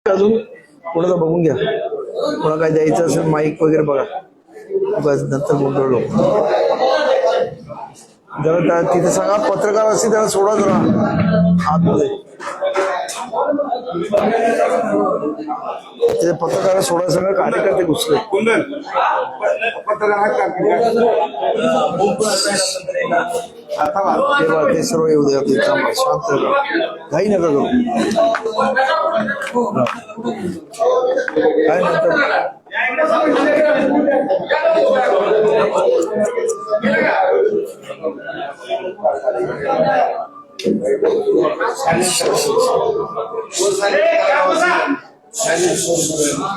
अजून कोणाचा बघून घ्या, कोणा काय द्यायचं असेल माईक वगैरे बघा, बस नंतर बोललो. जरा तिथे सांगा पत्रकार असतील त्याला सोडा जरा आतमध्ये, तिथे पत्रकार सोडा, सगळं कार्यकर्ते घुसले. ते सर्व येऊ द्या, ते शांत काही नका करू. काय नंतर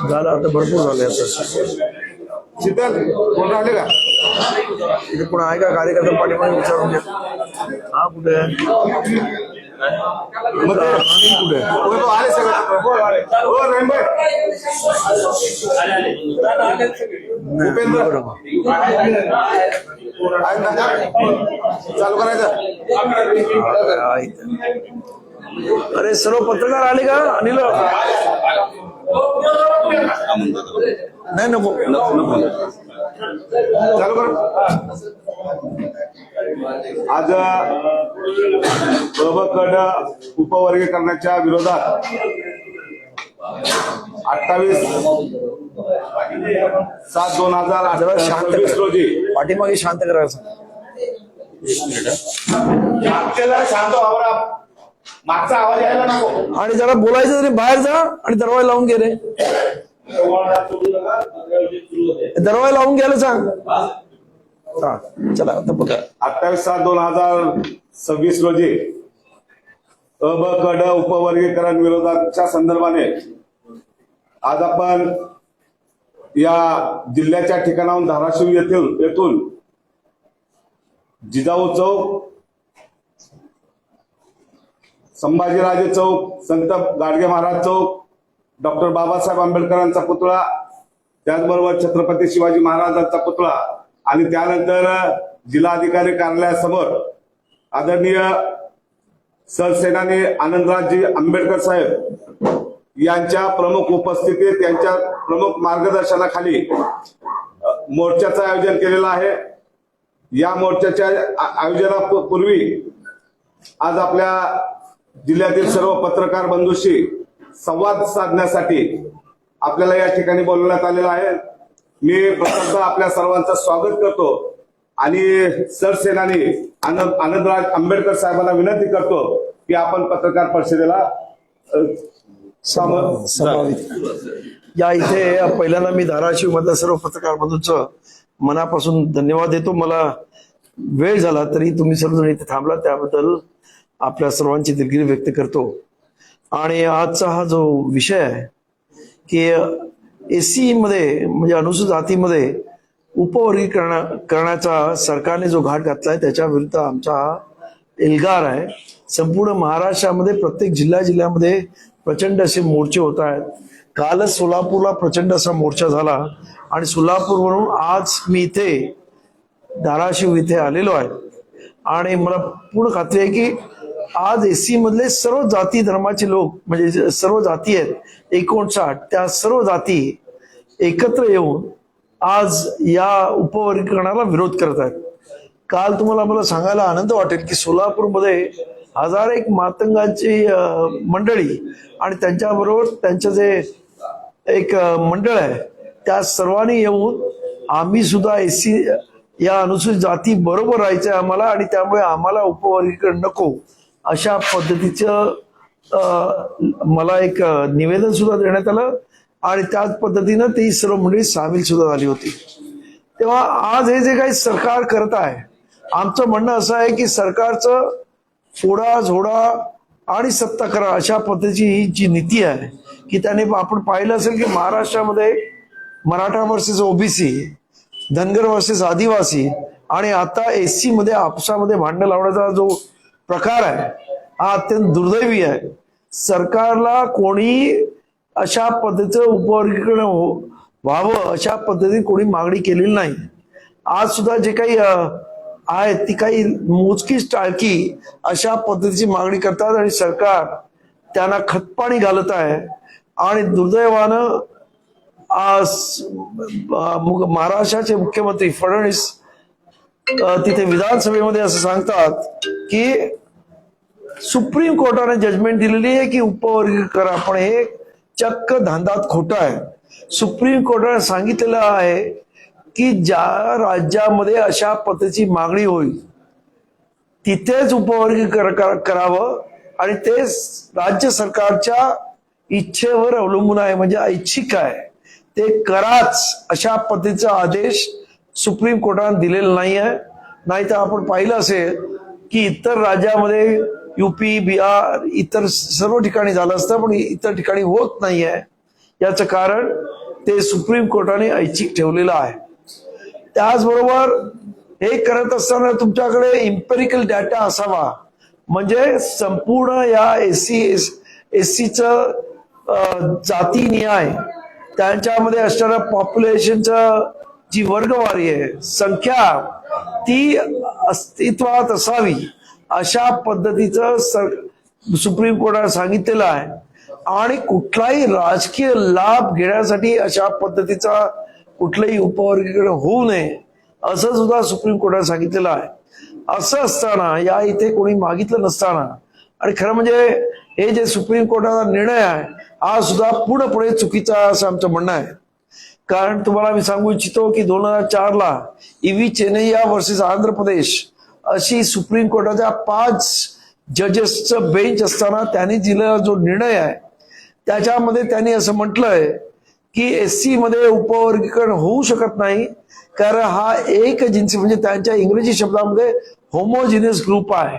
झालं, आता भरपूर झाले. आता शीतल कोण राहिले का इथे, कोण आहे का कार्यकर्ता पाठीमागे विचारून घ्या. हा कुठे आहे, कुठे आले सगळं चालू करायचं. अरे सर्व पत्रकार आले का अनिल? नाही नको चालू कर. आज प्रबकड उपवर्गीकरणाच्या विरोधात 28/7/2026 रोजी पाठीमागे शांत करायचं. शांत व्हावं, मागचा आवाज यायला नको. आणि जरा बोलायचं तरी बाहेर जा आणि दरवाजा लावून घे रे, दरवाजा लावून घ्यायला सांग. चला आता बघा. 28/7/2026 रोजी अबकड उपवर्गीकरण विरोधाच्या संदर्भाने आज आपण या जिल्ह्याच्या ठिकाणाहून धाराशिव येथून जिजाऊ चौक, संभाजीराजे चौक, संत गाडगे महाराज चौक, डॉक्टर बाबासाहेब आंबेडकरांचा पुतळा, त्याचबरोबर छत्रपती शिवाजी महाराजांचा पुतळा आणि त्यानंतर जिल्हाधिकारी कार्यालयासमोर आदरणीय सरसेनानी आनंदरावजी आंबेडकर साहेब यांच्या प्रमुख उपस्थितीत, यांच्या प्रमुख मार्गदर्शनाखाली मोर्चाचं आयोजन केलेलं आहे. या मोर्चाच्या आयोजनापूर्वी आज आपल्या जिल्ह्यातील सर्व पत्रकार बंधूंशी संवाद साधण्यासाठी आपल्याला या ठिकाणी बोलवण्यात आलेलं आहे. मी प्रथमतः आपल्या सर्वांचं स्वागत करतो आणि सरसेनानी आनंदराज आंबेडकर साहेबांना विनंती करतो की आपण पत्रकार परिषदेला या. इथे पहिल्यांदा मी धाराशिव मधल्या सर्व पत्रकार बंधूंचं मनापासून धन्यवाद देतो. मला वेळ झाला तरी तुम्ही सर्वजण इथे थांबला, त्याबद्दल आपल्या सर्वांची दिलगिरी व्यक्त करतो. आणि आजचा हा जो विषय आहे की एससी मध्ये म्हणजे अनुसूचित जातीमध्ये उपवर्गीकरणाचा सरकारने जो घाट घातलाय त्याच्या विरुद्ध आमचा हा एल्गार आहे. संपूर्ण महाराष्ट्रामध्ये प्रत्येक जिल्ह्यामध्ये प्रचंड असे मोर्चे होत आहेत. कालच सोलापूरला प्रचंड असा मोर्चा झाला आणि सोलापूरवरून आज मी इथे धाराशिव इथे आलेलो आहे. आणि मला पूर्ण खात्री आहे की आज एससी मधले सर्व जाती धर्माचे लोक, म्हणजे सर्व जाती आहेत 59, त्या सर्व जाती एकत्र येऊन आज या उपवर्गीकरणाला विरोध करत आहेत. काल तुम्हाला मला सांगायला आनंद वाटेल की सोलापूरमध्ये 1001 मातंगांची मंडळी आणि त्यांच्याबरोबर त्यांचं जे एक मंडळ आहे त्या सर्वांनी येऊन आम्ही सुद्धा एससी या अनुसूचित जाती बरोबर राहायचंय आम्हाला आणि त्यामुळे आम्हाला उपवर्गीकरण नको अशा पद्धतीचं मला एक निवेदन सुद्धा देण्यात आलं आणि त्याच पद्धतीनं ती सर्व मंडळी सामील सुद्धा झाली होती. तेव्हा आज हे जे काही सरकार करत आहे, आमचं म्हणणं असं आहे की सरकारचं फोडा झोडा आणि सत्ता करा अशा पद्धतीची ही जी नीती आहे की त्याने आपण पाहिलं असेल की महाराष्ट्रामध्ये Maratha versus OBC, Dhangar versus आदिवासी आणि आता एससी मध्ये आपसामध्ये भांडण लावण्याचा जो प्रकार आहे हा अत्यंत दुर्दैवी आहे. सरकारला कोणी अशा पद्धतीचं उपवर्गीकरण व्हावं अशा पद्धतीने कोणी मागणी केलेली नाही. आज सुद्धा जे काही आहेत ती काही मोजकीच टाळकी अशा पद्धतीची मागणी करतात आणि सरकार त्यांना खतपाणी घालत आहे आणि दुर्दैवानं महाराष्ट्राचे मुख्यमंत्री फडणवीस तिथे विधानसभेमध्ये असं सांगतात की सुप्रीम कोर्टाने जजमेंट दिलेली आहे की उपवर्गीय करा, पण हे चक्क धांदात खोटं आहे. सुप्रीम कोर्टाने सांगितलेलं आहे की ज्या राज्यामध्ये अशा पद्धतीची मागणी होईल तिथेच उपवर्गीय करावं आणि ते राज्य सरकारच्या इच्छेवर अवलंबून आहे, म्हणजे ऐच्छिक आहे, ते कराच अशा पद्धतीचा आदेश सुप्रीम कोर्टाने दिलेला नाही आहे. नाहीतर आपण पाहिलं असेल की इतर राज्यामध्ये युपी, बिहार, इतर सर्व ठिकाणी झालं असतं, पण इतर ठिकाणी होत नाही आहे. याचं कारण ते सुप्रीम कोर्टाने ऐच्छिक ठेवलेलं आहे. त्याचबरोबर हे करत असताना तुमच्याकडे इम्पेरिकल डाटा असावा, म्हणजे संपूर्ण या एससीचं जाती न्याय, त्यांच्यामध्ये असणाऱ्या पॉप्युलेशनचं जी वर्गवारी आहे, संख्या, ती अस्तित्वात असावी अशा पद्धतीचं सुप्रीम कोर्टाने सांगितलेलं आहे. आणि कुठलाही राजकीय लाभ घेण्यासाठी अशा पद्धतीचा कुठलंही उपवर्गीकरण होऊ नये असं सुद्धा सुप्रीम कोर्टाने सांगितलेलं आहे. असं असताना या इथे कोणी मागितलं नसताना, आणि खरं म्हणजे हे जे सुप्रीम कोर्टाचा निर्णय आहे हा सुद्धा पूर्णपणे चुकीचा आहे असं आमचं म्हणणं आहे. कारण तुम्हाला मी सांगू इच्छितो की 2004ला EV चेन्नैया वर्सेस आंध्र प्रदेश अशी सुप्रीम कोर्टाच्या 5 जजेसचं बेंच असताना त्यांनी दिलेला जो निर्णय आहे त्याच्यामध्ये त्यांनी असं म्हटलंय की SC मध्ये उपवर्गीकरण होऊ शकत नाही, कारण हा एक जिन्सी, म्हणजे त्यांच्या इंग्रजी शब्दामध्ये होमोजिनियस ग्रुप आहे.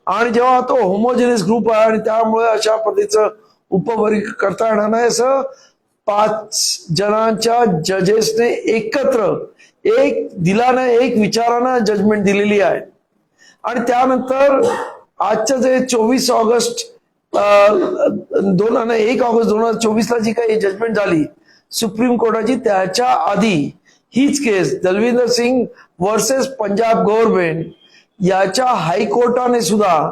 आणि जेव्हा तो होमोजिनियस ग्रुप आहे आणि त्यामुळे अशा पद्धतीचं उपवर्गीकरण करता येणार नाही असं 5 जणांच्या जजेसने एकत्र एक दिलानं एक विचारानं जजमेंट दिलेली आहे. आणि त्यानंतर आजचं जे 1 ऑगस्ट 2024ला जी काही जजमेंट झाली सुप्रीम कोर्टाची, त्याच्या आधी हीच केस दलविंदर सिंग वर्सेस पंजाब गव्हर्नमेंट याच्या हायकोर्टाने सुद्धा,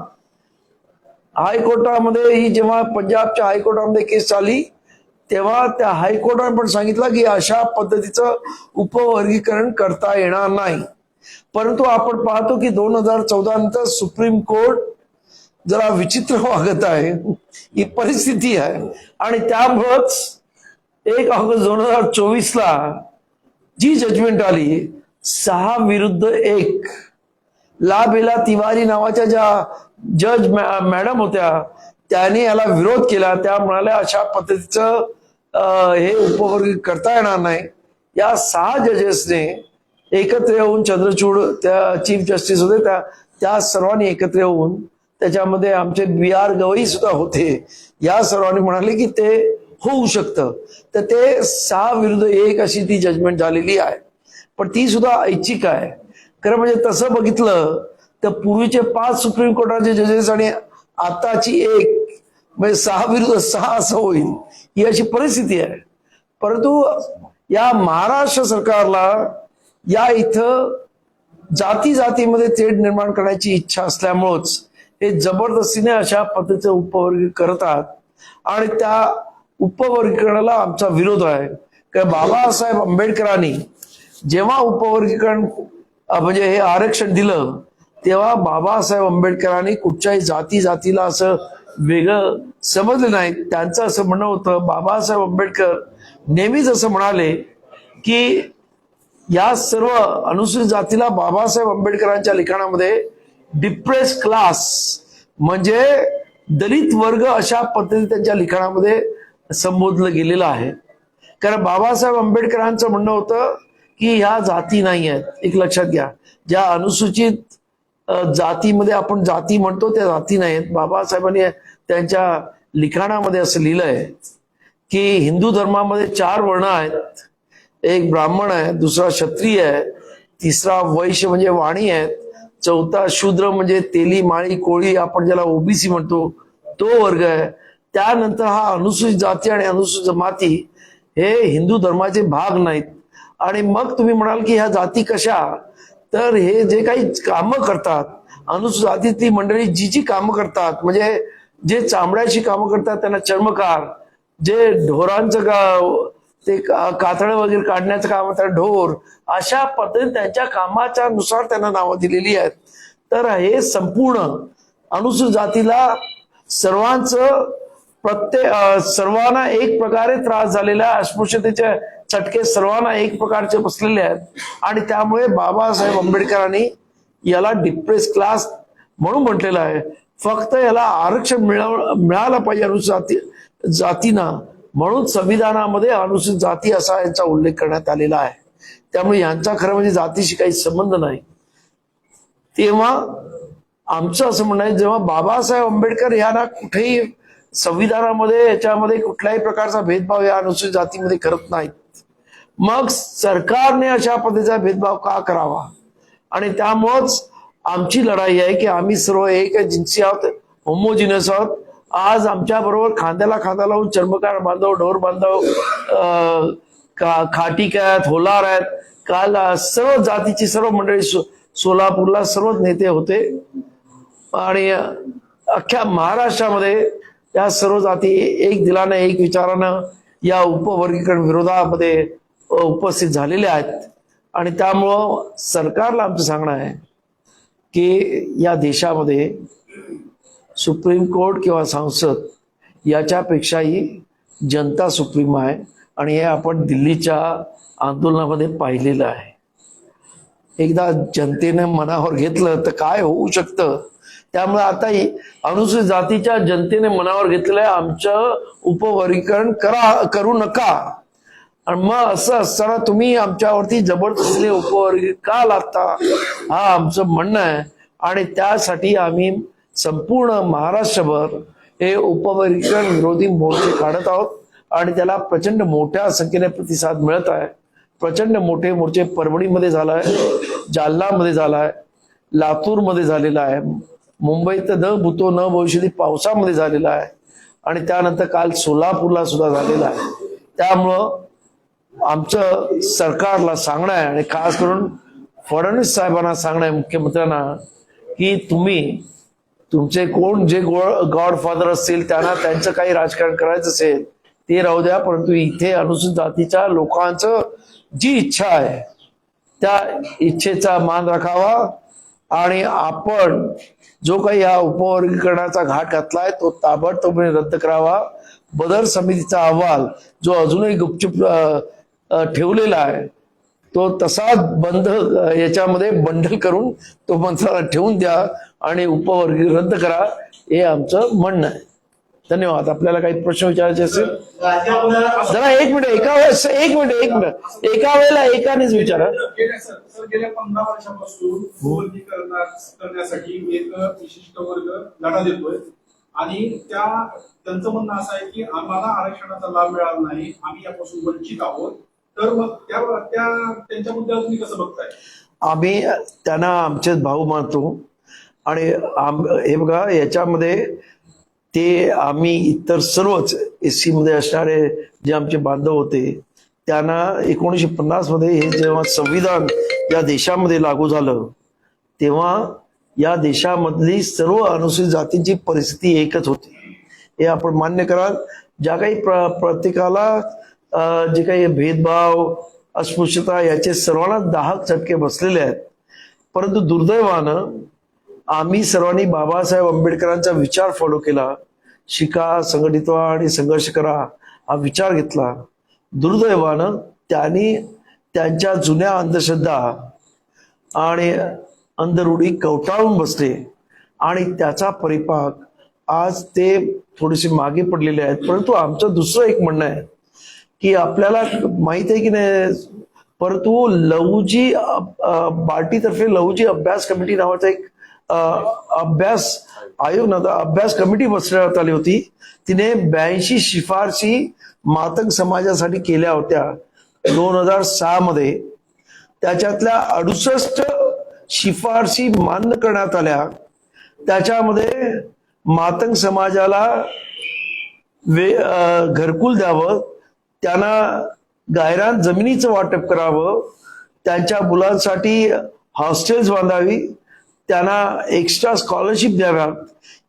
हायकोर्टामध्ये ही जेव्हा पंजाबच्या हायकोर्टामध्ये केस चालली तेव्हा त्या हायकोर्टाने पण सांगितलं की अशा पद्धतीचं उपवर्गीकरण करता येणार नाही. परंतु आपण पाहतो की 2014 नंतर सुप्रीम कोर्ट जरा विचित्र वागत आहे, ही परिस्थिती आहे. आणि त्यामुळंच 1 ऑगस्ट 2024ला जी जजमेंट आली 6-1, लाबेला तिवारी नावाच्या ज्या जज मॅडम होत्या त्यांनी याला विरोध केला. त्या म्हणाल्या अशा पद्धतीचं हे उपवर्गीकरण करता येणार नाही. या 6 जजेसने एकत्र येऊन, चंद्रचूड त्या चीफ जस्टिस होते, त्या सर्वांनी एकत्र येऊन, त्याच्यामध्ये आमचे BR गवई सुद्धा होते, या सर्वांनी म्हणाले की ते होऊ शकतं. तर ते 6-1 अशी ती जजमेंट झालेली आहे, पण ती सुद्धा ऐच्छिक आहे. खरं म्हणजे तसं बघितलं तर पूर्वीचे 5 सुप्रीम कोर्टाचे जजेस आणि आताची 1 म्हणजे 6-6 असं होईल, ही अशी परिस्थिती आहे. परंतु या महाराष्ट्र सरकारला या इथं जातीमध्ये तेढ निर्माण करण्याची इच्छा असल्यामुळेच हे जबरदस्तीने अशा पद्धतीचं उपवर्गीकरण करतात. आणि त्या उपवर्गीकरणाला आमचा विरोध आहे. कारण बाबासाहेब आंबेडकरांनी जेव्हा उपवर्गीकरण म्हणजे हे आरक्षण दिलं तेव्हा बाबासाहेब आंबेडकरांनी कुठच्याही जातीला असं वेगळं समजलं नाही. त्यांचं असं म्हणणं होतं, बाबासाहेब आंबेडकर नेहमीच असं म्हणाले की या सर्व अनुसूचित जातीला बाबासाहेब आंबेडकरांच्या लिखाणामध्ये डिप्रेस क्लास म्हणजे दलित वर्ग अशा पद्धतीने त्यांच्या लिखाणामध्ये संबोधलं गेलेलं आहे. कारण बाबासाहेब आंबेडकरांचं म्हणणं होतं की ह्या जाती नाही आहेत. एक लक्षात घ्या, ज्या अनुसूचित जातीमध्ये आपण जाती म्हणतो त्या जाती नाही आहेत. बाबासाहेबांनी त्यांच्या लिखाणामध्ये असं लिहिलंय की हिंदू धर्मामध्ये 4 वर्ण आहेत, एक ब्राह्मण आहे, दुसरा क्षत्रिय आहे, तिसरा वैश्य म्हणजे वाणी आहेत, चौथा शूद्र म्हणजे तेली माळी कोळी आपण ज्याला OBC म्हणतो तो वर्ग आहे. त्यानंतर हा अनुसूचित जाती आणि अनुसूचित जमाती हे हिंदू धर्माचे भाग नाहीत. आणि मग तुम्ही म्हणाल की ह्या जाती कशा, तर हे जे काही कामं करतात अनुसूचित जातीतली मंडळी जी कामं करतात, म्हणजे जे चामड्याची कामं करतात त्यांना चर्मकार, जे ढोरांचं ते कातळं वगैरे काढण्याचं काम होतं, ढोर, अशा पद्धतीने त्यांच्या कामाच्या नुसार त्यांना नावं दिलेली आहेत. तर हे संपूर्ण अनुसूचित जातीला सर्वांचं सर्वांना एक प्रकारे त्रास झालेला, अस्पृश्यतेचे चटके सर्वांना एक प्रकारचे बसलेले आहेत. आणि त्यामुळे बाबासाहेब आंबेडकरांनी याला डिप्रेस क्लास म्हणून म्हटलेलं आहे. फक्त याला आरक्षण मिळालं पाहिजे अनुसूचित जातीना, म्हणून संविधानामध्ये अनुसूचित जाती असा यांचा उल्लेख करण्यात आलेला आहे. त्यामुळे यांचा खरं म्हणजे जातीशी काही संबंध नाही. तेव्हा आमचं असं म्हणणं आहे, जेव्हा बाबासाहेब आंबेडकर यांना कुठेही संविधानामध्ये याच्यामध्ये कुठल्याही प्रकारचा भेदभाव या अनुसूचित जातीमध्ये करत नाहीत, मग सरकारने अशा पद्धतीचा भेदभाव का करावा? आणि त्यामुळंच आमची लढाई आहे की आम्ही सर्व एक जिन्सी आहोत, होमोजिनस आहोत. आज आमच्या बरोबर खांद्याला खांदा लावून चर्मकार बांधव, ढोर बांधव, खाटीक आहेत, होलार आहेत, काल सर्व जातीची सर्व मंडळी सोलापूरला सर्वच नेते होते. आणि अख्ख्या महाराष्ट्रामध्ये या सर्व जाती एक दिलानं एक विचारानं या उपवर्गीकरण विरोधामध्ये उपस्थित झालेल्या आहेत. आणि त्यामुळं सरकारला आमचं सांगणं आहे की या देशामध्ये सुप्रीम कोर्ट किंवा संसद याच्यापेक्षाही जनता सुप्रीम आहे. आणि हे आपण दिल्लीच्या आंदोलनामध्ये पाहिलेलं आहे. एकदा जनतेने मनावर घेतलं तर काय होऊ शकतं. त्यामुळे आता अनुसूचित जातीच्या जनतेने मनावर घेतलेलं आहे, आमचं उपवर्गीकरण करू नका. आणि मग असं असताना तुम्ही आमच्यावरती जबरदस्तीने उपवर्गीकरण का लादता, हा आमचं म्हणणं आहे. आणि त्यासाठी आम्ही संपूर्ण महाराष्ट्रभर हे उपवर्गीकरण विरोधी मोर्चे काढत आहोत. आणि त्याला प्रचंड मोठ्या संख्येने प्रतिसाद मिळत आहे. प्रचंड मोठे मोर्चे परभणीमध्ये झालाय, जालनामध्ये झालाय, लातूरमध्ये झालेला आहे, मुंबईत न भूतो न भविष्यती पावसामध्ये झालेला आहे, आणि त्यानंतर काल सोलापूरला सुद्धा झालेला आहे. त्यामुळं आमचं सरकारला सांगणं आहे, आणि खास करून फडणवीस साहेबांना सांगणं आहे, मुख्यमंत्र्यांना, की तुम्ही तुमचे कोण जे गॉडफादर असतील त्यांना त्यांचं काही राजकारण करायचं असेल ते राहू द्या, परंतु इथे अनुसूचित जातीच्या लोकांचं जी इच्छा आहे त्या इच्छेचा मान राखावा. आणि आपण जो काही हा उपवर्गीकरणाचा घाट घातलाय तो ताबडतोबने रद्द करावा. बदर समितीचा अहवाल जो अजूनही गुपचूप ठेवलेला आहे तो तसाच बंद याच्यामध्ये बंडल करून तो मंत्रालयात ठेवून द्या आणि उपवर्गीकरण रद्द करा, हे आमचं म्हणणं आहे. धन्यवाद. आपल्याला काही प्रश्न विचारायचे असेल जरा एक मिनिट एका वेळेला एकानेच विचारा. गेल्या 15 वर्षापासून करण्यासाठी एक विशिष्ट वर्ग लढा देतोय आणि त्यांचं म्हणणं असं आहे की आम्हाला आरक्षणाचा लाभ मिळाला नाही, आम्ही यापासून वंचित आहोत. तर मग त्यांच्या मुद्द्यावर तुम्ही कसं बघताय? आम्ही त्यांना आमचे भाऊ मानतो. आणि हे बघा, याच्यामध्ये ते आम्ही इतर सर्वच SC मध्ये असणारे जे आमचे बांधव होते त्यांना 1950 मध्ये हे जेव्हा संविधान या देशामध्ये लागू झालं तेव्हा या देशामधली सर्व अनुसूचित जातींची परिस्थिती एकच होती, हे आपण मान्य कराल. ज्या काही प्रत्येकाला जे काही भेदभाव, अस्पृश्यता याचे सर्वांना दाहक चटके बसलेले आहेत. परंतु दुर्दैवानं आम्ही सर्वांनी बाबासाहेब आंबेडकरांचा विचार फॉलो केला. शिका, संघटित व्हा आणि संघर्ष करा हा विचार घेतला. दुर्दैवानं त्यांनी त्यांच्या जुन्या अंधश्रद्धा आणि अंधरूढी कवटाळून बसले आणि त्याचा परिपाक आज ते थोडेसे मागे पडलेले आहेत. परंतु आमचं दुसरं एक म्हणणं आहे की आपल्याला माहित आहे की नाही, परंतु लहुजी बार्टीतर्फे लहुजी अभ्यास कमिटी नावाचा एक अभ्यास आयोग नव्हता, अभ्यास कमिटी बसवण्यात आली होती. तिने 82 शिफारशी मातंग समाजासाठी केल्या होत्या 2006 मध्ये. त्याच्यातल्या 68 शिफारशी मान्य करण्यात आल्या. त्याच्यामध्ये मातंग समाजाला घरकुल द्यावं, त्यांना गायरान जमिनीचं वाटप करावं, त्यांच्या मुलांसाठी हॉस्टेल्स बांधावी, त्यांना एक्स्ट्रा स्कॉलरशिप द्याव्यात.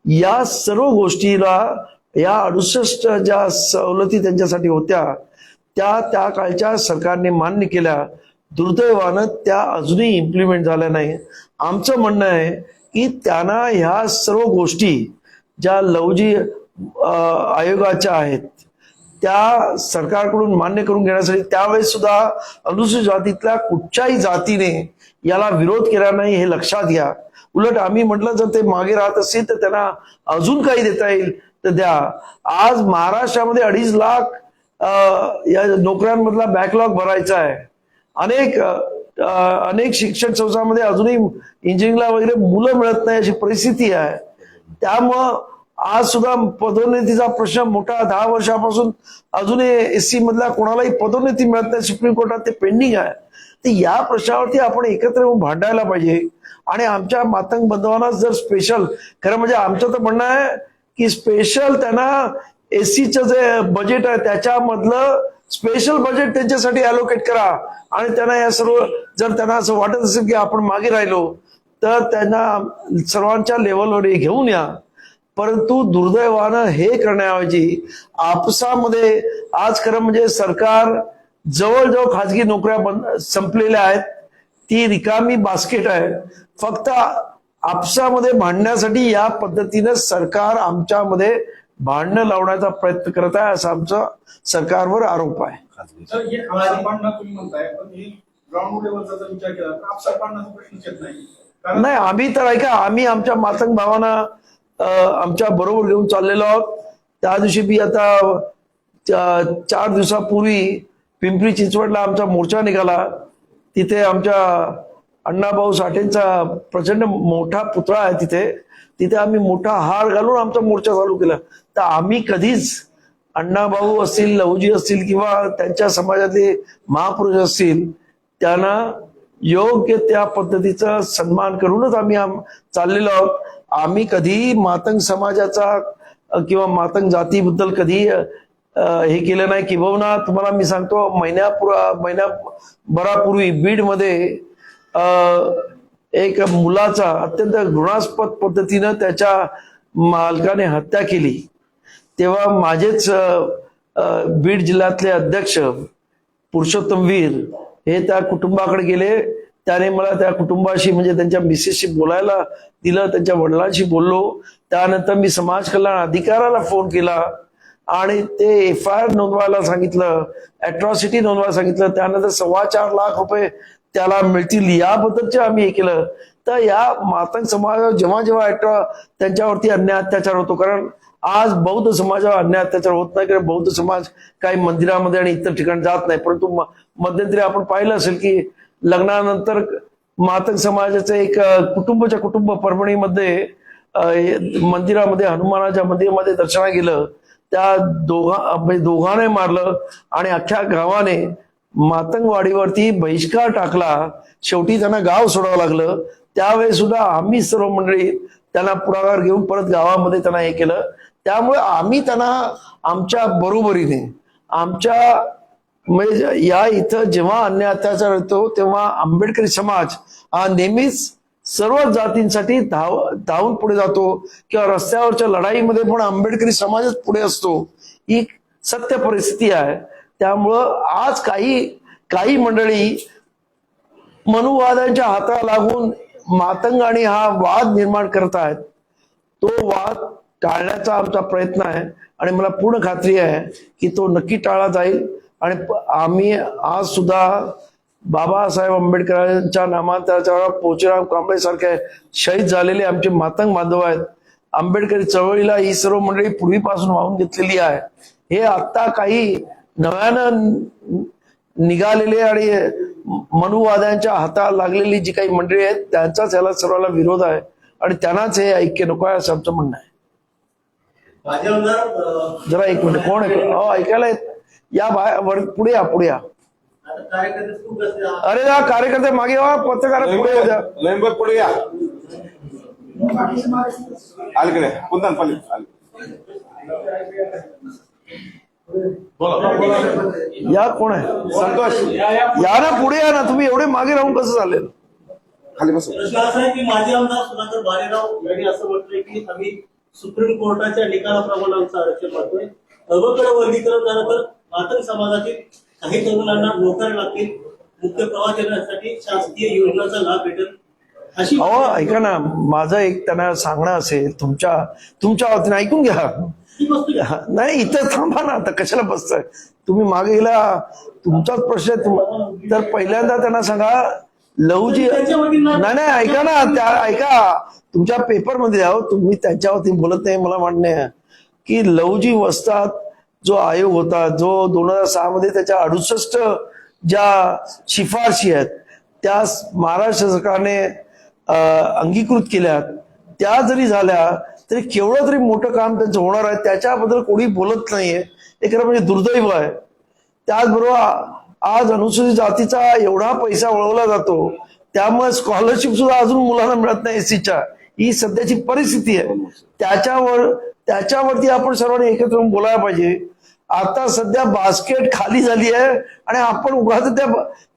या सर्व गोष्टीला या 68 ज्या सवलती त्यांच्यासाठी होत्या त्या काळच्या सरकारने मान्य केल्या. दुर्दैवानं त्या अजूनही इम्प्लिमेंट झाल्या नाही. आमचं म्हणणं आहे की त्यांना ह्या सर्व गोष्टी ज्या लवजी आयोगाच्या आहेत त्या सरकारकडून मान्य करून घेण्यासाठी त्यावेळेस सुद्धा अनुसूचित जातीतल्या कुठच्याही जातीने याला विरोध केला नाही हे लक्षात घ्या. उलट आम्ही म्हटलं जर ते मागे राहत असतील तर त्यांना अजून काही देता येईल तर द्या. आज महाराष्ट्रामध्ये 2.5 लाख या नोकऱ्यांमधला बॅकलॉग भरायचा आहे. अनेक शिक्षण संस्थांमध्ये अजूनही इंजिनिअरिंगला वगैरे मुलं मिळत नाही अशी परिस्थिती आहे. त्यामुळं आज सुद्धा पदोन्नतीचा प्रश्न मोठा 10 वर्षापासून अजूनही एससी मधल्या कोणालाही पदोन्नती मिळत नाही. सुप्रीम कोर्टात ते पेंडिंग आहे. तर या प्रश्नावरती आपण एकत्र येऊन भांडायला पाहिजे. आणि आमच्या मातंग बंधवांना जर स्पेशल खरं म्हणजे आमचं तर म्हणणं आहे की स्पेशल त्यांना एससीचं जे बजेट आहे त्याच्यामधलं स्पेशल बजेट त्यांच्यासाठी अलोकेट करा. आणि त्यांना या सर्व जर त्यांना असं वाटत असेल की आपण मागे राहिलो तर त्यांना सर्वांच्या लेवलवर घेऊन या. परंतु दुर्दैवानं हे करण्याऐवजी आपसामध्ये आज खरं म्हणजे सरकार जवळजवळ खाजगी नोकऱ्या संपलेल्या आहेत. ती रिकामी बास्केट आहे. फक्त आपसामध्ये भांडण्यासाठी या पद्धतीने सरकार आमच्यामध्ये भांडणं लावण्याचा प्रयत्न करत आहे असा आमचा सरकारवर आरोप आहे. सर हे आपसापांना तुम्ही म्हणताय पण हे ग्राउंड लेवलचा जर विचार केला तर आपसापांनाचा प्रश्नच येत नाही. नाही आम्ही तर ऐका आम्ही आमच्या मातंग भावांना आमच्या बरोबर घेऊन चाललेलो आहोत. त्या दिवशी बी आता 4 दिवसापूर्वी पिंपरी चिंचवडला आमचा मोर्चा निघाला. तिथे आमच्या अण्णाभाऊ साठेंचा प्रचंड मोठा पुतळा आहे. तिथे आम्ही मोठा हार घालून आमचा मोर्चा चालू केला. तर आम्ही कधीच अण्णाभाऊ असतील लहुजी असतील किंवा त्यांच्या समाजातले महापुरुष असतील त्यांना योग्य त्या पद्धतीचा सन्मान करूनच आम्ही चाललेलो आहोत. आम्ही कधी मातंग समाजाचा किंवा मातंग जातीबद्दल कधी हे केलं नाही. किंबहुना तुम्हाला मी सांगतो महिन्याभरापूर्वी बीडमध्ये एक मुलाचा अत्यंत घृणास्पद पद्धतीनं त्याच्या मालकाने हत्या केली. तेव्हा माझेच बीड जिल्ह्यातले अध्यक्ष पुरुषोत्तम वीर हे त्या कुटुंबाकडे गेले. त्याने मला त्या कुटुंबाशी म्हणजे त्यांच्या मिसेसशी बोलायला दिलं. त्यांच्या वडिलांशी बोललो. त्यानंतर मी समाज कल्याण अधिकाऱ्याला फोन केला आणि ते FIR नोंदवायला सांगितलं, अॅट्रॉसिटी नोंदवायला सांगितलं. त्यानंतर 4.25 लाख रुपये त्याला मिळतील याबद्दलचे आम्ही हे केलं. तर या मातंग समाजावर जेव्हा त्यांच्यावरती अन्याय अत्याचार होतो, कारण आज बौद्ध समाजावर अन्याय अत्याचार होत नाही कारण बौद्ध समाज काही मंदिरामध्ये आणि इतर ठिकाणी जात नाही. परंतु मध्यंतरी आपण पाहिलं असेल की लग्नानंतर मातंग समाजाचं एक कुटुंब परभणीमध्ये मंदिरामध्ये हनुमानाच्या मंदिरामध्ये दर्शना गेलं. त्या दोघांने मारलं आणि अख्ख्या गावाने मातंगवाडीवरती बहिष्कार टाकला. शेवटी त्यांना गाव सोडावं लागलं. त्यावेळेस सुद्धा आम्ही सर्व मंडळी त्यांना पुढाकार घेऊन परत गावामध्ये त्यांना हे केलं. त्यामुळे आम्ही त्यांना आमच्या बरोबरीने आमच्या म्हणजे या इथं जेव्हा अन्याय अत्याचार होतो तेव्हा आंबेडकरी समाज हा नेहमीच सर्व जातींसाठी धावून पुढे जातो किंवा रस्त्यावरच्या लढाईमध्ये पण आंबेडकरी समाजच पुढे असतो. ही सत्य परिस्थिती आहे. त्यामुळं आज काही मंडळी मनुवादांच्या हाताला लागून मातंग आणि हा वाद निर्माण करत आहेत. तो वाद टाळण्याचा आमचा प्रयत्न आहे आणि मला पूर्ण खात्री आहे की तो नक्की टाळला जाईल. आणि आम्ही आज सुद्धा बाबासाहेब आंबेडकरांच्या नामांतराच्या पोचराम कांबळे सारखे शहीद झालेले आमचे मातंग बांधव आहेत. आंबेडकरी चळवळीला ही सर्व मंडळी पूर्वीपासून वाहून घेतलेली आहे. हे आता काही नव्यानं निघालेले आणि मनुवाद्यांच्या हाताला लागलेली जी काही मंडळी आहेत त्यांचाच याला सर्वांना विरोध आहे आणि त्यांनाच हे ऐक्य नको आहे असं आमचं म्हणणं आहे. जरा एक मिनिट कोण ऐकायला या पुढे या. अरे या कार्यकर्ते मागे व्हा. पत्रकार पुढे द्या. पुढे या. अलीकडे कुंदनपल्ली या कोण आहे? संतोष या ना पुढे या ना. तुम्ही एवढे मागे राहून कसं झाले? खाली बसू. प्रश्न असा आहे की माझे आमदार सुधाकर बारेराव यांनी असं म्हटलंय की आम्ही सुप्रीम कोर्टाच्या निकालाप्रमाणे आमचं आरक्षण पाहतोय. अवकडे वर्गीकरण झालं तर मातंग समाजातील काही तरुणांना नोकऱ्या लागतील, मुख्य प्रवाह करण्यासाठी शासकीय योजनांचा लाभ भेटेल अशी अहो ऐका ना, माझं एक त्यांना सांगणं असेल तुमच्या वतीने, ऐकून घ्या. ही वस्तू हा, नाही इथं थांबा ना, आता कशाला बसताय तुम्ही, मागे गेला तुमचाच प्रश्न आहे. तर पहिल्यांदा त्यांना सांगा लहूजी, नाही नाही ऐका ना, त्या ऐका तुमच्या पेपरमध्ये द्या, तुम्ही त्यांच्या वतीने बोलत नाही, मला मान्य आहे की लहूजी वस्ताद जो आयोग होता, जो 2006 मध्ये त्याच्या 68 ज्या शिफारशी आहेत त्या महाराष्ट्र सरकारने अंगीकृत केल्या, त्या जरी झाल्या तरी केवढं तरी मोठं काम त्यांचं होणार आहे, त्याच्याबद्दल कोणी बोलत नाहीये. हे खरं म्हणजे दुर्दैव आहे. त्याचबरोबर आज अनुसूचित जातीचा एवढा पैसा वळवला जातो, त्यामुळे स्कॉलरशिप सुद्धा अजून मुलांना मिळत नाही एससीच्या. ही सध्याची परिस्थिती आहे. त्याच्यावरती आपण सर्वांनी एकत्र येऊन बोलायला पाहिजे. आता सध्या बास्केट खाली झाली आहे आणि आपण उगाच त्या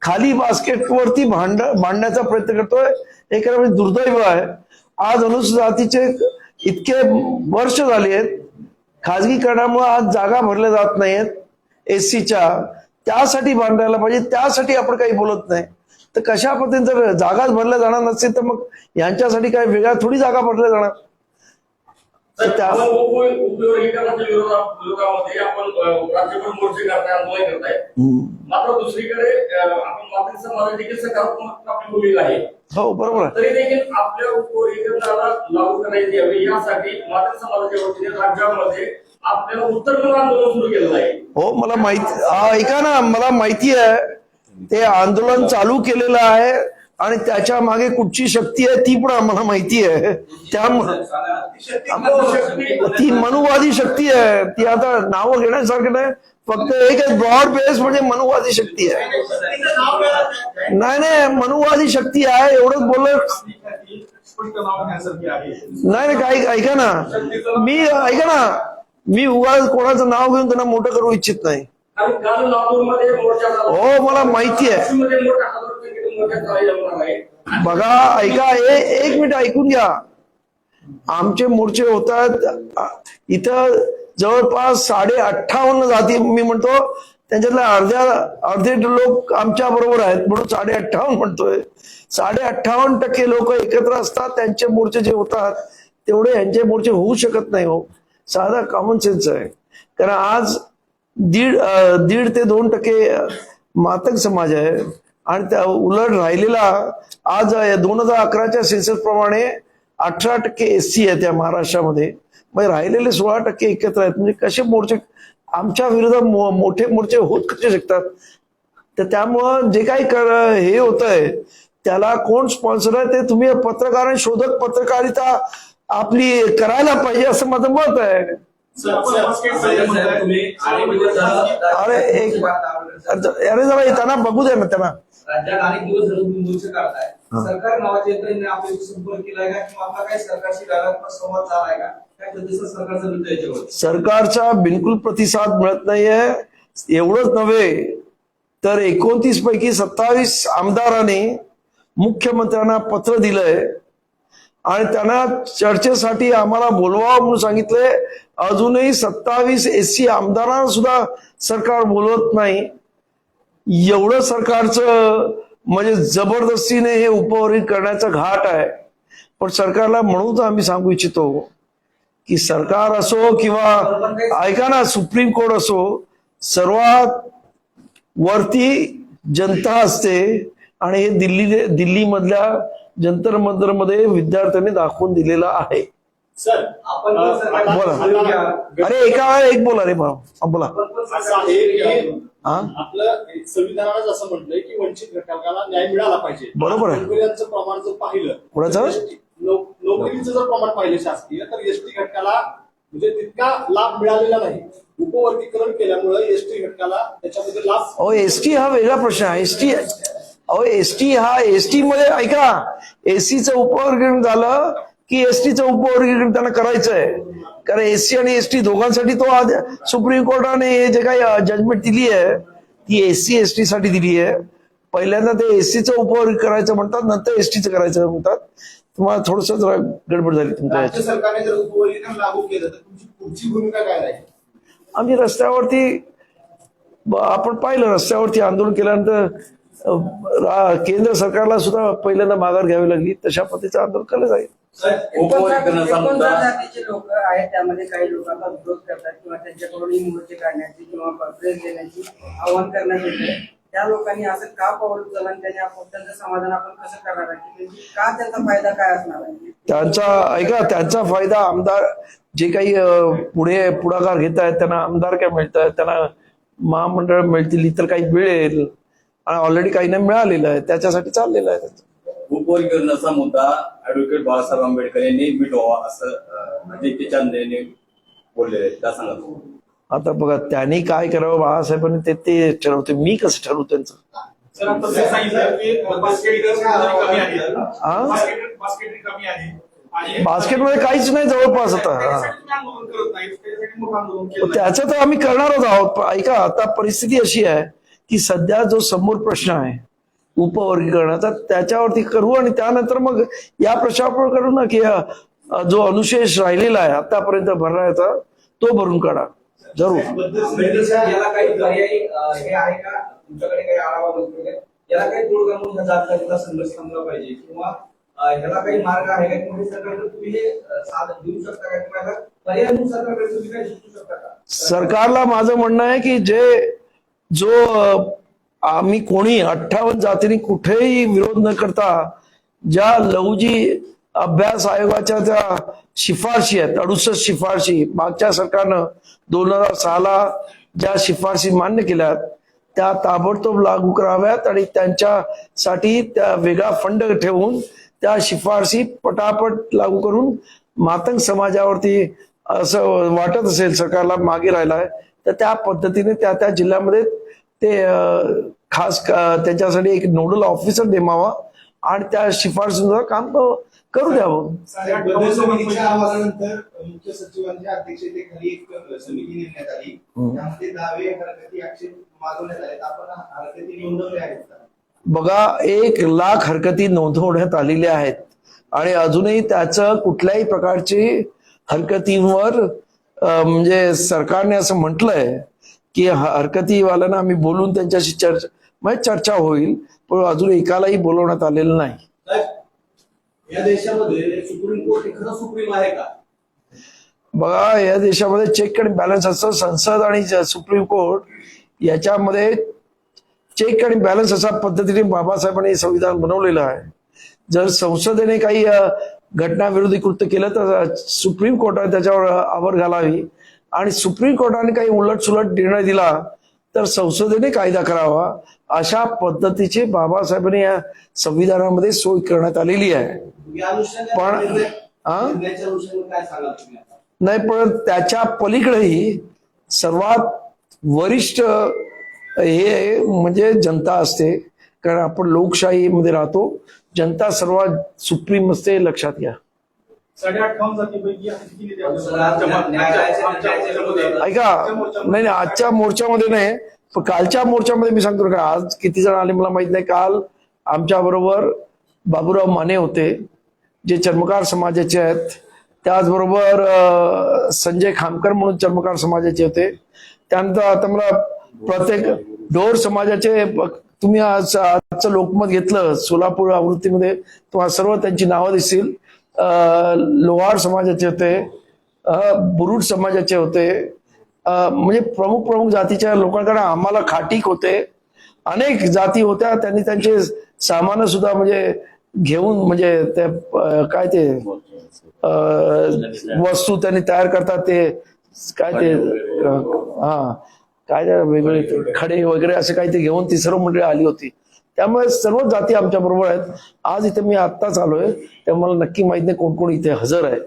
खाली बास्केटवरती भांडण्याचा प्रयत्न करतोय. हे खरं म्हणजे दुर्दैव आहे. आज अनुसूचित जातीचे इतके वर्ष झाले आहेत, खाजगीकरणामुळे आज जागा भरल्या जात नाहीत एससीच्या, त्यासाठी भांडायला पाहिजे, त्यासाठी आपण काही बोलत नाही. तर कशा पद्धतीने जर जागाच भरल्या जाणार नसेल तर मग यांच्यासाठी काय वेगळ्या थोडी जागा भरल्या जाणार. उपयोगीकरणाच्या विरोधामध्ये आपण राज्यभर मोर्चे करताय, आंदोलन करताय. मात्र दुसरीकडे आपण मातंग समाज देखील सकारात्मक आपली भूमिका आहे. हो बरोबर आहे. तरी देखील आपल्या उपयोगीकरणाला लागू करण्यात यावे यासाठी मातंग समाजाच्या वतीने राज्यामध्ये आपल्याला उत्तर आंदोलन सुरू केलेलं आहे. हो मला माहिती, ऐका ना, मला माहिती आहे ते आंदोलन चालू केलेलं आहे आणि त्याच्या मागे कुठची शक्ती आहे ती पण आम्हाला माहिती आहे. त्यामुळे ती मनुवादी शक्ती आहे. ती आता नावं घेण्यासारखं नाही, फक्त एक ब्रॉड बेस म्हणजे मनुवादी शक्ती आहे. नाही नाही मनुवादी शक्ती आहे एवढंच बोललं. स्पष्ट नाव घेण्यासारखी आहे. नाही काही ऐका ना, ऐका ना, मी उगाच कोणाचं नाव घेऊन त्यांना मोठं करू इच्छित नाही. आणि काल लातूरमध्ये मोर्चा झाला. हो मला माहिती आहे. काशीमध्ये मोठा 1000 रुपये मोर्चा चालवणार आहे. बघा ऐका, एक मिनिट ऐकून घ्या. आमचे मोर्चे होतात इथं जवळपास 58.5 जाती, मी म्हणतो त्यांच्यातल्या अर्धे लोक आमच्या बरोबर आहेत म्हणून 58.5 म्हणतोय. 58% लोक एकत्र असतात, त्यांचे मोर्चे जे होतात तेवढे यांचे मोर्चे होऊ शकत नाही. हो साधा कॉमन सेन्स आहे. कारण आज 1.5 ते 2% मातंग समाज आहे आणि त्या उलट राहिलेला आज 2011च्या सेन्सस प्रमाणे 18% एससी आहे त्या महाराष्ट्रामध्ये. मग राहिलेले 16% एकत्र आहेत. म्हणजे कसे मोर्चे आमच्या विरोधात मोठे मोर्चे होत कसे शकतात. तर त्यामुळं जे काही हे होत आहे त्याला कोण स्पॉन्सर आहे ते तुम्ही पत्रकारांनी शोधक पत्रकारिता आपली करायला पाहिजे असं माझं मत आहे. अरे जरा त्यांना बघू द्या ना, त्यांना राज्यात अनेक दिवस झाले तुम्ही मोर्चे काढताय. सरकार नावाच्या यंत्रणेने आपल्याशी संपर्क केलाय का किंवा आपला काही सरकारशी गावात्मक संवाद झालाय का? काय पद्धतीचा सरकारचा निर्णय याच्यावर? सरकारचा बिलकुल प्रतिसाद मिळत नाहीये. एवढंच नव्हे तर 29 पैकी 27 आमदारांनी मुख्यमंत्र्यांना पत्र दिलंय आणि त्यांना चर्चेसाठी आम्हाला बोलवा म्हणून सांगितलंय. अजूनही 27 एससी आमदारांना सुद्धा सरकार बोलवत नाही. एवढं सरकारचं म्हणजे जबरदस्तीने हे उपवर्गीकरण करण्याचा घाट आहे. पण सरकारला म्हणून तर आम्ही सांगू इच्छितो की सरकार असो किंवा ऐका ना सुप्रीम कोर्ट असो, सर्वात वरती जनता असते आणि हे दिल्लीमधल्या जंतर मंतर मध्ये विद्यार्थ्यांनी दाखवून दिलेलं आहे. सर आपण बोला. अरे एक बोला रे भाऊ, बोला. असं आहे की आपलं संविधानाच असं म्हटलंय की वंचित घटकाला न्याय मिळाला पाहिजे. बरोबर आहे. नोकऱ्यांचं प्रमाण जर पाहिलं, कोणाचं? नोकरीचं जर प्रमाण पाहिलं शासकीय, तर एसटी घटकाला म्हणजे तितका लाभ मिळालेला नाही. उपवर्गीकरण केल्यामुळे एसटी घटकाला त्याच्यामध्ये लाभ. एसटी हा वेगळा प्रश्न आहे. एसटी मध्ये ऐका, एससीचं उपवर्गीकरण झालं की एसटीचं उपवर्गीकरण त्यांना करायचंय. कारण एससी आणि एसटी दोघांसाठी तो आज सुप्रीम कोर्टाने जे काही जजमेंट दिली आहे ती एससी एसटी साठी दिली आहे. पहिल्यांदा ते एससीचं उपवर्गीकरण करायचं म्हणतात, नंतर एसटीचं करायचं म्हणतात. तुम्हाला थोडस जरा गडबड झाली तुमच्या राज्य याच्यात. सरकारने जर उपवर्गीकरण लागू केलं तर तुमची पुढची भूमिका काय राहील? आम्ही रस्त्यावरती आपण पाहिलं, रस्त्यावरती आंदोलन केल्यानंतर केंद्र सरकारला सुद्धा पहिल्यांदा माघार घ्यावी लागली. तशा पद्धतीचं आंदोलन केलं जाईल. उपवर्गीकरणाचा मुद्दा जातीचे लोक आहेत, त्यामध्ये काही लोकांना विरोध करतात किंवा त्यांच्याकडून मोर्चे काढण्याची किंवा प्रेस देण्याची आवाहन करण्यात येते. त्या लोकांनी असं का पाऊल उचललं आणि त्यांचं समाधान आपण कसं करणार आहे, का त्याचा फायदा काय असणार आहे? त्यांचा फायदा आमदार जे काही पुढाकार घेत आहेत त्यांना आमदार काय मिळत आहेत, त्यांना महामंडळ मिळतील, इतर काही मिळेल आणि ऑलरेडी काही नाही मिळालेलं आहे, त्याच्यासाठी चाललेलं आहे त्यांचं. उपवर्गीकरणाचा मुद्दा ऍडव्होकेट बाळासाहेब आंबेडकर यांनी मिटवावा असं जे चांदेने बोललेले आहेत, त्या सांगा. आता बघा त्यांनी काय करावं बाळासाहेबांनी ते ठरवते, मी कसं ठरवू त्यांचं. सर आता तुम्ही सांगितलं की बास्केटरी कमी आहे, हा? बास्केटरी कमी आहे आणि बास्केटमध्ये काहीच नाही जवळपास आता. त्याच्यासाठी तुम्ही आंदोलन करत नाही, त्याच्यासाठी मोठं आंदोलन केलं नाही. त्याचं तर आम्ही करणारच आहोत. ऐका, आता परिस्थिती अशी आहे की सध्या जो समोर प्रश्न आहे उपवर्गीकरणाचा त्याच्यावरती करू आणि त्यानंतर मग या प्रश्नावर करू ना की जो अनुशेष राहिलेला आहे आतापर्यंत भरण्याचा तो भरून काढा जरूर. याला काही पर्यायी हे आहे का तुमच्याकडे काही आढावा बघतोय? याला काही तोडगा म्हणून जातीचा संघर्ष थांबला पाहिजे किंवा ह्याला काही मार्ग आहे का किंवा सरकारकडे तुम्ही हे साधन देऊ शकता का किंवा पर्याय म्हणून सरकारकडे तुम्ही काही सुचवू शकता का? सरकारला माझं म्हणणं आहे की जो आम्ही कोणी 58 जातींनी कुठेही विरोध न करता ज्या लहुजी अभ्यास आयोगाच्या त्या शिफारशी आहेत, 68 शिफारशी मागच्या सरकारनं 2006ला ज्या शिफारशी मान्य केल्यात त्या ताबडतोब लागू कराव्यात आणि त्यांच्यासाठी त्या वेगळा फंड ठेवून त्या शिफारशी पटापट लागू करून मातंग समाजावरती असं वाटत असेल सरकारला मागे राहिलाय तर त्या पद्धतीने त्या जिल्ह्यामध्ये ते खास त्यांच्यासाठी एक नोडल ऑफिसर नेमावा आणि त्या शिफारशीनुसार काम करू द्यावं. समितीच्या अहवालानंतर मुख्य सचिवांच्या अध्यक्षतेखाली एक समिती नेमण्यात आली. त्यामध्ये दावे हरकती आक्षेप मागवण्यात आले. आपण हरकती नोंदवल्या आहेत का? बघा 1,00,000 हरकती नोंदवण्यात आलेल्या आहेत आणि अजूनही त्याचं कुठल्याही प्रकारची हरकतींवर म्हणजे सरकारने असं म्हटलंय की हरकतीवाल्यांना आम्ही बोलून त्यांच्याशी चर्चा होईल, पण अजून एकालाही बोलवण्यात आलेलं नाही. या देशामध्ये सुप्रीम कोर्ट हे खरं सुप्रीम आहे का? बघा या देशामध्ये चेक आणि बॅलन्स असं संसद आणि सुप्रीम कोर्ट याच्यामध्ये चेक आणि बॅलन्स अशा पद्धतीने बाबासाहेबांनी संविधान बनवलेलं आहे. जर संसदेने काही घटनाविरोधी कृत्य केलं तर सुप्रीम कोर्टाने त्याच्यावर आवर घालावी आणि सुप्रीम कोर्टाने काही उलटसुलट निर्णय दिला तर संसदेने कायदा करावा. अशा पद्धतीचे बाबासाहेबांनी या संविधानामध्ये सोय करण्यात आलेली आहे. पण नाही, पण त्याच्या पलीकडेही सर्वात वरिष्ठ हे म्हणजे जनता असते, कारण आपण लोकशाहीमध्ये राहतो. जनता सर्वात सुप्रीम असते, लक्षात घ्या. 58 जातीपैकी किती नेते ऐका, नाही आजच्या मोर्चामध्ये नाही, पण कालच्या मोर्चामध्ये मी सांगतो का आज किती जण आले मला माहित नाही. काल आमच्या बरोबर बाबूराव माने होते जे चर्मकार समाजाचे आहेत, त्याचबरोबर संजय खामकर म्हणून चर्मकार समाजाचे होते. त्यानंतर आता मला प्रत्येक डोर समाजाचे तुम्ही आजचं लोकमत घेतलं सोलापूर आवृत्तीमध्ये तुम्हाला सर्व त्यांची नावं दिसतील. लोहार समाजाचे होते, बुरुड समाजाचे होते, म्हणजे प्रमुख जातीच्या लोकांकडे आम्हाला खाटीक होते, अनेक जाती होत्या. त्यांनी त्यांचे सामान सुद्धा म्हणजे घेऊन म्हणजे ते काय ते वस्तू त्यांनी तयार करतात ते काय ते काय वेगवेगळे खडे वगैरे असे काही ते घेऊन ती सर्व मंडळी आली होती. त्यामुळे सर्व जाती आमच्या बरोबर आहेत. आज इथे मी आत्ताच आलोय त्यामुळे मला नक्की माहित नाही कोण कोण इथे हजर आहे.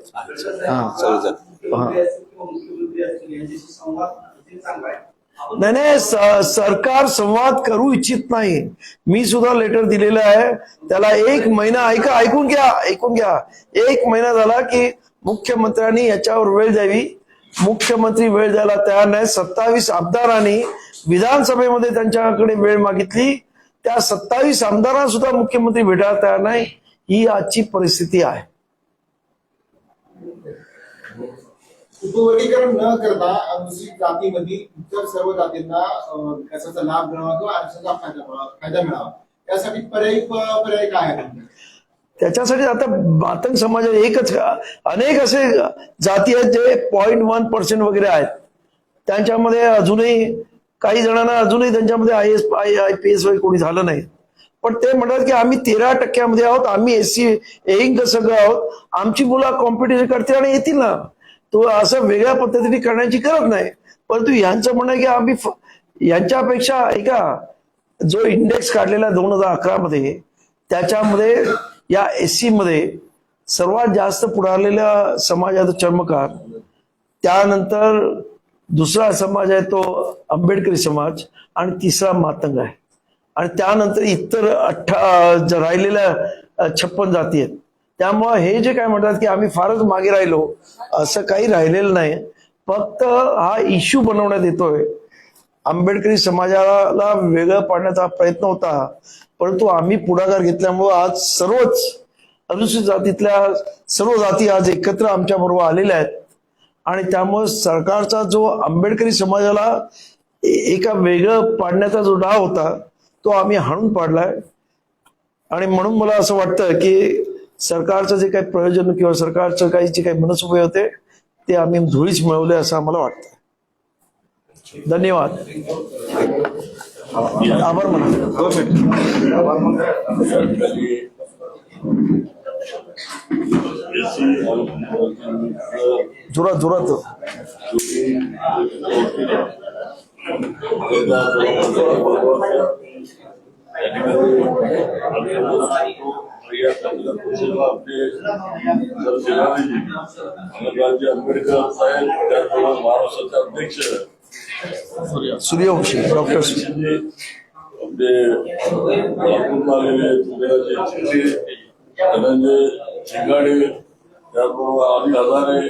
नाही सरकार संवाद करू इच्छित नाही. मी सुद्धा लेटर दिलेलं आहे त्याला. 1 महिना ऐकून घ्या 1 महिना झाला की मुख्यमंत्र्यांनी याच्यावर वेळ द्यावी. मुख्यमंत्री वेळ द्यायला तयार नाही. 27 आमदारांनी विधानसभेमध्ये त्यांच्याकडे वेळ मागितली. त्या 27 आमदारांना सुद्धा मुख्यमंत्री भेटायला तयार नाही. ही आजची परिस्थिती आहे. उपवर्गीकरण न करता अनुसूचित जातीमध्ये इतर सर्व जातींना विकासाचा लाभ मिळावा किंवा आरक्षणाचा फायदा मिळावा त्यासाठी पर्याय काय आहे? त्याच्यासाठी आता मातंग समाज एकच अनेक असे जाती आहेत जे 0.1% वगैरे आहेत. त्यांच्यामध्ये अजूनही काही जणांना अजूनही त्यांच्यामध्ये IAS कोणी झालं नाही. पण ते म्हणतात की आम्ही 13% आहोत, आम्ही SC येईन सगळं आहोत, आमची मुलं कॉम्पिटिशन करतील आणि येतील ना. तो असं वेगळ्या पद्धतीने करण्याची गरज नाही. परंतु यांचं म्हणणं आहे की आम्ही यांच्यापेक्षा ऐका जो इंडेक्स काढलेला 2011 मध्ये त्याच्यामध्ये या SC मध्ये सर्वात जास्त पुढारलेल्या समाजाचा चर्मकार, त्यानंतर दुसरा समाज आहे तो आंबेडकरी समाज आणि तिसरा मातंग आहे आणि त्यानंतर इतर राहिलेल्या 56 जाती आहेत. त्यामुळे हे जे काय म्हणतात की आम्ही फारच मागे राहिलो असं काही राहिलेलं नाही. फक्त हा इश्यू बनवण्यात येतोय. आंबेडकरी समाजाला वेगळं पाडण्याचा प्रयत्न होता, परंतु आम्ही पुढाकार घेतल्यामुळं आज सर्वच अनुसूचित जातीतल्या सर्व जाती आज एकत्र आमच्या बरोबर आलेल्या आहेत आणि त्यामुळे सरकारचा जो आंबेडकरी समाजाला एका वेगळं पाडण्याचा जो डाव होता तो आम्ही हाणून पाडलाय. आणि म्हणून मला असं वाटतं की सरकारचं जे काही प्रयोजन किंवा सरकारचं काही जे काही मनसुबे होते ते आम्ही धुळीच मिळवले असं आम्हाला वाटतं. धन्यवाद. आभार मानतो. जोरात जोरात आंबेडकर साहेब त्याचबरोबर महाराष्ट्राचे अध्यक्ष सूर्यवंशी डॉक्टर आपले आलेले धनंजय शिंगाडे, त्याचबरोबर अली हजारे,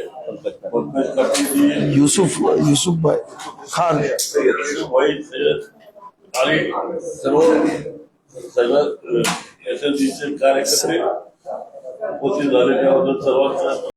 पद्मेश काटेजी, युसुफ भाई खान आणि सर्व सगळ्या SLGचे कार्यकर्ते उपस्थित झाले त्याबद्दल सर्वांचा